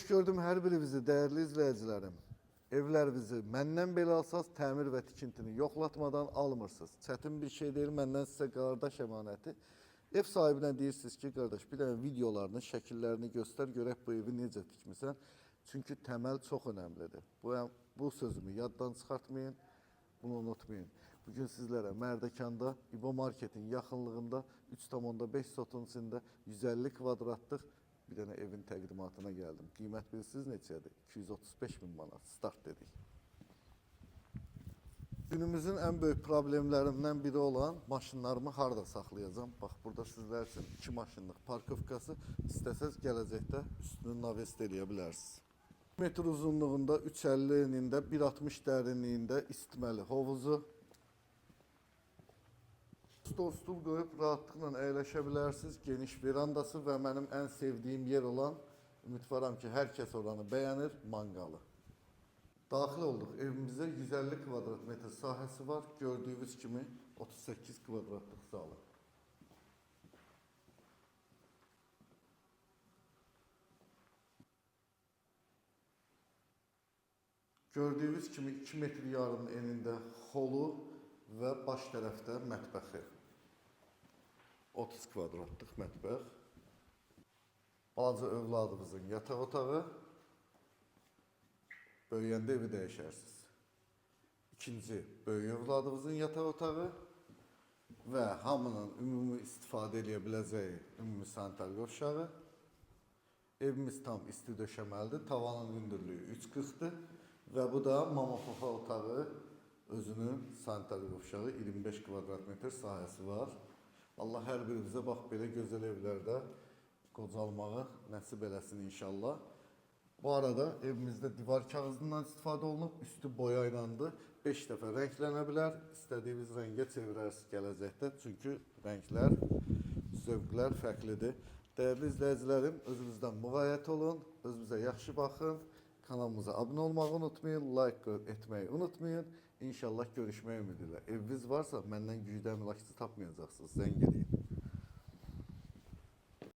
gördüm hər birinizi, dəyərli izləyicilərim. Evlərinizi məndən belə alsaz, təmir və tikintini yoxlatmadan almırsınız. Çətin bir şey deyil, məndən sizə qardaş əmanəti. Ev sahibinə deyirsiniz ki, qardaş, bir dənə videolarını, şəkillərini göstər, görək bu evi necə tikmisən. Çünki təməl çox önəmlidir. Bu sözümü yaddan çıxartmayın, bunu unutmayın. Bugün sizlərə Mərdəkanda, İbo Marketin yaxınlığında 3,5 sotun içində 150 kvadratlıq bir dənə evin təqdimatına gəldim. Qiymət bilirsiniz neçədir? 235 min manat. Start dedik. Günümüzün ən böyük problemlərindən biri olan maşınlarımı harada saxlayacağım? Bax, burada sizlər üçün 2 maşınlıq parkovkası istəsəz gələcəkdə üstünü navest eləyə bilərsiniz. 1 metr uzunluğunda 3,50 enində, 1,60 dərinliyində isitməli hovuzu. Stol qoyub rahatlıqla əyləşə bilərsiniz. Geniş verandası və mənim ən sevdiyim yer olan, ümidvaram ki, hər kəs oranı bəyənir, manqalı. Daxil olduq evimizə 150 kvadrat metr sahəsi var. Gördüyünüz kimi 38 kvadratlıq zalı. Gördüyünüz kimi 2 metr yarım enində holu və baş tərəfdə mətbəxi. 30 kvadratlıq mətbəx. Balaca övladımızın yataq otağı. Böyüyəndə evi dəyişərsiniz. İkinci, böyük övladımızın yataq otağı və hamının ümumi istifadə edə biləcəyi ümumi sanitar qovşağı. Evimiz tam isti döşəməlidir. Tavanın hündürlüyü 3,40-dır və bu da mama papa otağı. Özünün sanitar qovşağı 25 kvadrat metr sahəsi var. Allah hər birimizə bax belə gözəl evlərdə qocalmağı nəsib eləsin inşallah. Bu arada evimizdə divar kağızından istifadə olunub, üstü boya ilandı. 5 dəfə rənglənə bilər. İstədiyiniz rəngə çevirərsiniz gələcəkdə. Çünki rənglər, zövqlər fərqlidir. Dəyərli izləyicilərim, özünüzdən müğayət olun, özünüzə yaxşı baxın. Kanalımıza abunə olmağı unutmayın, like etməyi unutmayın. İnşallah görüşmək ümidilə. Eviniz varsa məndən gücdən mülakisi tapmayacaqsınız. Zəng edin.